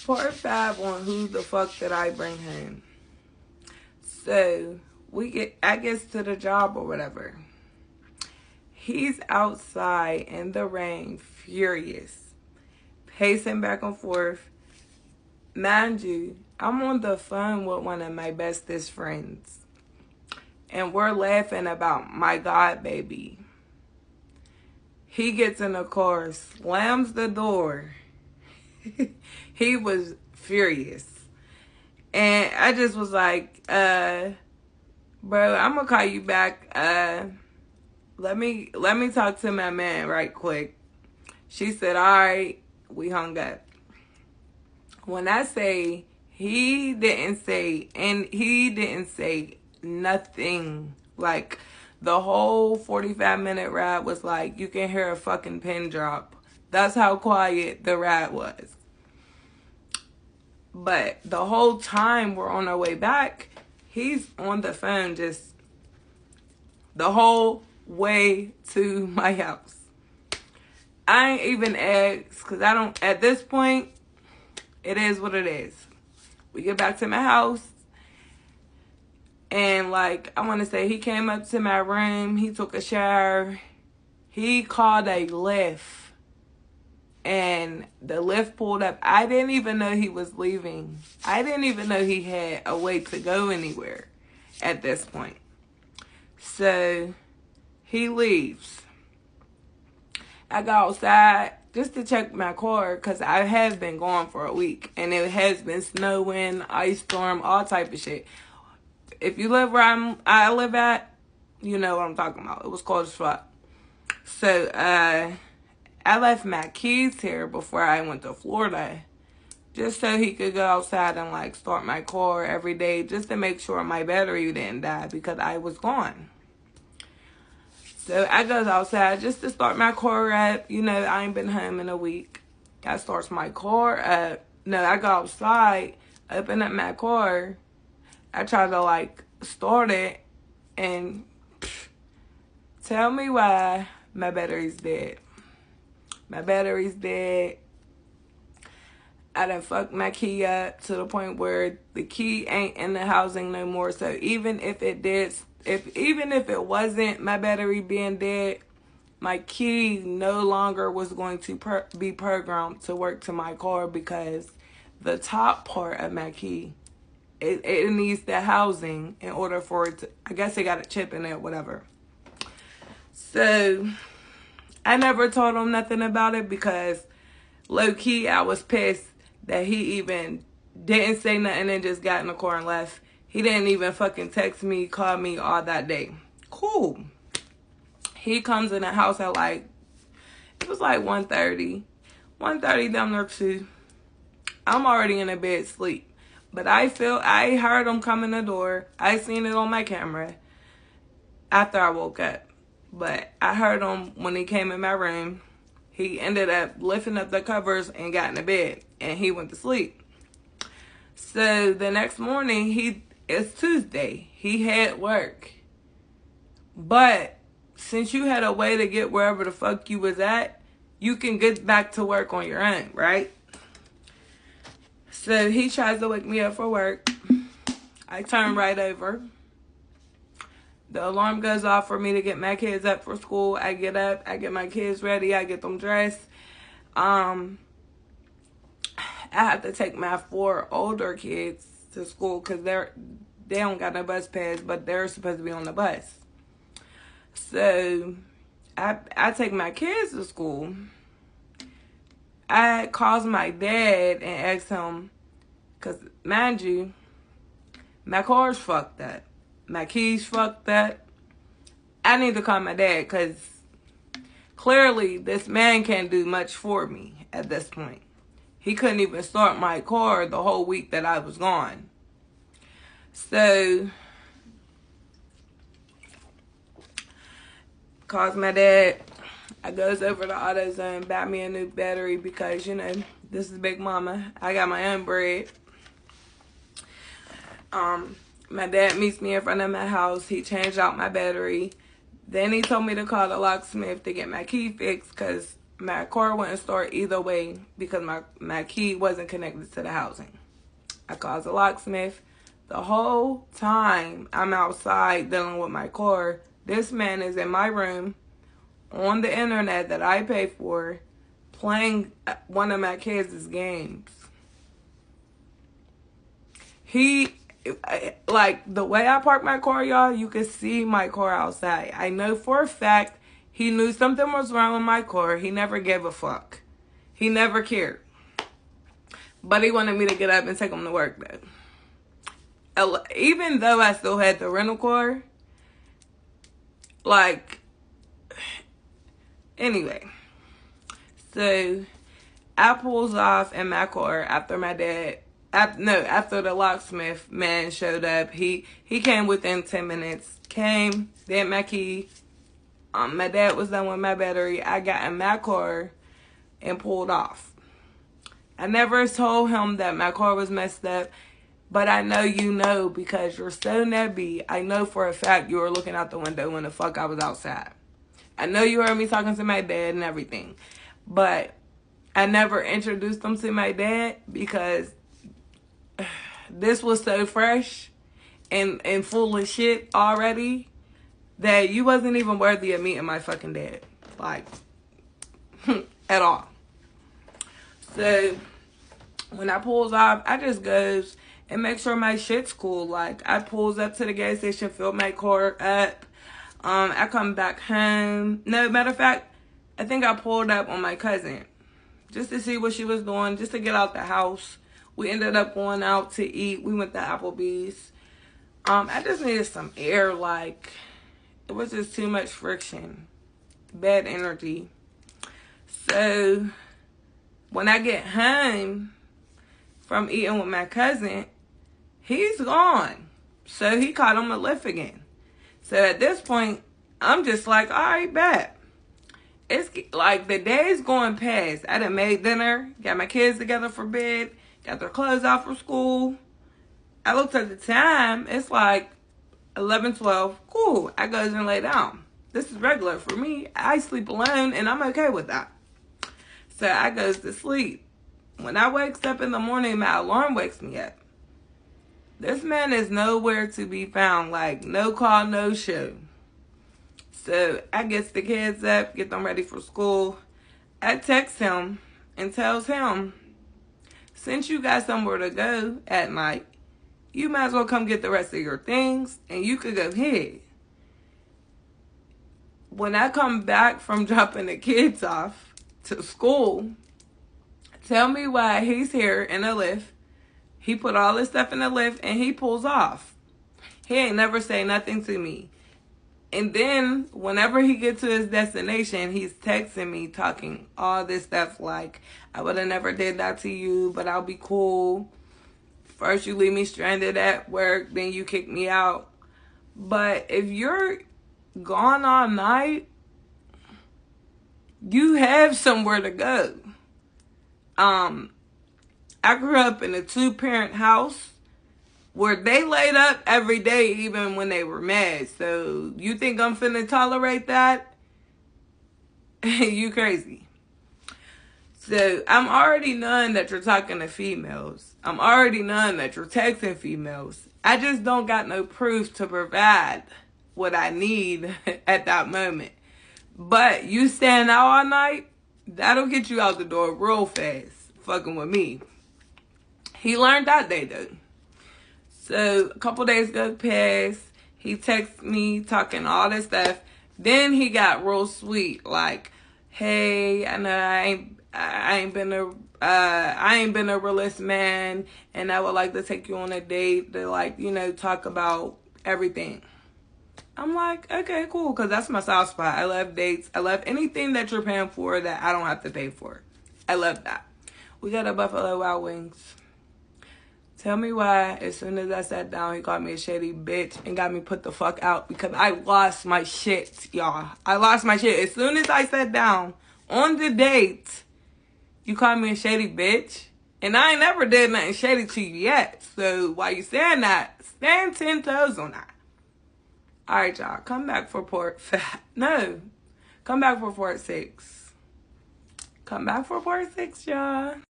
Part 5 on who the fuck did I bring home. So I gets to the job or whatever. He's outside in the rain, furious, pacing back and forth. Mind you, I'm on the phone with one of my bestest friends, and we're laughing about my god baby. He gets in the car, slams the door. He was furious. And I just was like, bro, I'm gonna call you back. Let me talk to my man right quick. She said, all right. We hung up. When I say he didn't say nothing. Like, the whole 45-minute ride was like, you can hear a fucking pin drop. That's how quiet the ride was. But the whole time we're on our way back, he's on the phone just the whole way to my house. I ain't even asked, because I don't, at this point, it is what it is. We get back to my house, and like, I want to say, he came up to my room, he took a shower, he called a lift, and the lift pulled up. I didn't even know he was leaving. I didn't even know he had a way to go anywhere at this point. So, he leaves. I go outside just to check my car, because I have been gone for a week, and it has been snowing, ice storm, all type of shit. If you live where I live at, you know what I'm talking about. It was cold as fuck. So, I left my keys here before I went to Florida, just so he could go outside and like start my car every day, just to make sure my battery didn't die, because I was gone. So I goes outside just to start my car up. You know, I ain't been home in a week. I starts my car up. No, I go outside, open up my car. I try to like start it, and tell me why my battery's dead. My battery's dead. I done fucked my key up to the point where the key ain't in the housing no more. So even if it did, even if it wasn't my battery being dead, my key no longer was going to be programmed to work to my car, because the top part of my key, it needs the housing in order for it to, I guess it got a chip in it, whatever. So I never told him nothing about it, because low-key I was pissed that he even didn't say nothing and just got in the car and left. He didn't even fucking text me, call me all that day. Cool. He comes in the house at like, it was like 1:30. 1:30 down there too. I'm already in a bed asleep. But I heard him come in the door. I seen it on my camera after I woke up. But I heard him when he came in my room. He ended up lifting up the covers and got in the bed. And he went to sleep. So the next morning, it's Tuesday. He had work. But since you had a way to get wherever the fuck you was at, you can get back to work on your own, right? So he tries to wake me up for work. I turn right over. The alarm goes off for me to get my kids up for school. I get up. I get my kids ready. I get them dressed. I have to take my 4 older kids to school, because they don't got no bus pass, but they're supposed to be on the bus. So I take my kids to school. I calls my dad and ask him, because mind you, my car's fucked up. My keys fucked up. I need to call my dad, because clearly this man can't do much for me at this point. He couldn't even start my car the whole week that I was gone. So, calls my dad. I goes over to AutoZone, buy me a new battery, because, you know, this is Big Mama. I got my own bread. My dad meets me in front of my house. He changed out my battery. Then he told me to call the locksmith to get my key fixed, because my car wouldn't start either way because my key wasn't connected to the housing. I called the locksmith. The whole time I'm outside dealing with my car, this man is in my room on the internet that I pay for playing one of my kids' games. He, like, the way I park my car, y'all, you can see my car outside. I know for a fact he knew something was wrong with my car. He never gave a fuck. He never cared. But he wanted me to get up and take him to work, though. Even though I still had the rental car, like, anyway. So, I pulls off in my car after my dad, after the locksmith man showed up. He came within 10 minutes. Came, they had my key. My dad was done with my battery. I got in my car and pulled off. I never told him that my car was messed up, but I know you know because you're so nebby. I know for a fact you were looking out the window when the fuck I was outside. I know you heard me talking to my dad and everything, but I never introduced him to my dad because this was so fresh and full of shit already that you wasn't even worthy of meeting my fucking dad. Like, at all. So, when I pulls off, I just goes and make sure my shit's cool. Like, I pulls up to the gas station, fill my car up. I come back home. No, matter of fact, I think I pulled up on my cousin just to see what she was doing, just to get out the house. We ended up going out to eat. We went to Applebee's. I just needed some air. Like, it was just too much friction. Bad energy. So, when I get home from eating with my cousin, he's gone. So, he caught him a lift again. So, at this point, I'm just like, all right, bet. It's like the day's going past. I done made dinner, got my kids together for bed, got their clothes out for school. I looked at the time. It's like 11, 12. Cool. I goes and lay down. This is regular for me. I sleep alone, and I'm okay with that. So I goes to sleep. When I wakes up in the morning, my alarm wakes me up. This man is nowhere to be found. Like, no call, no show. So I gets the kids up, get them ready for school. I text him and tells him, since you got somewhere to go at night, you might as well come get the rest of your things and you could go ahead. When I come back from dropping the kids off to school, tell me why he's here in a lift. He put all his stuff in the lift and he pulls off. He ain't never say nothing to me. And then whenever he gets to his destination, he's texting me talking all this stuff like, I would have never did that to you, but I'll be cool. First you leave me stranded at work, then you kick me out. But if you're gone all night, you have somewhere to go. I grew up in a 2-parent house where they laid up every day even when they were mad. So you think I'm finna tolerate that? You crazy. So I'm already knowing that you're talking to females. I'm already knowing that you're texting females. I just don't got no proof to provide what I need at that moment. But you staying out all night, that'll get you out the door real fast, fucking with me. He learned that day, though. So a couple days go past. He texts me talking all this stuff. Then he got real sweet, like, hey, I know I ain't been a realist man, and I would like to take you on a date to, like, you know, talk about everything. I'm like, okay, cool, because that's my soft spot. I love dates. I love anything that you're paying for that I don't have to pay for. I love that. We got a Buffalo Wild Wings. Tell me why, as soon as I sat down, he called me a shady bitch and got me put the fuck out because I lost my shit, y'all. I lost my shit. As soon as I sat down on the date, you called me a shady bitch. And I ain't never did nothing shady to you yet. So while you saying that, stand 10 toes on that. All right, y'all. Come back for part 6. Come back for part 6, y'all.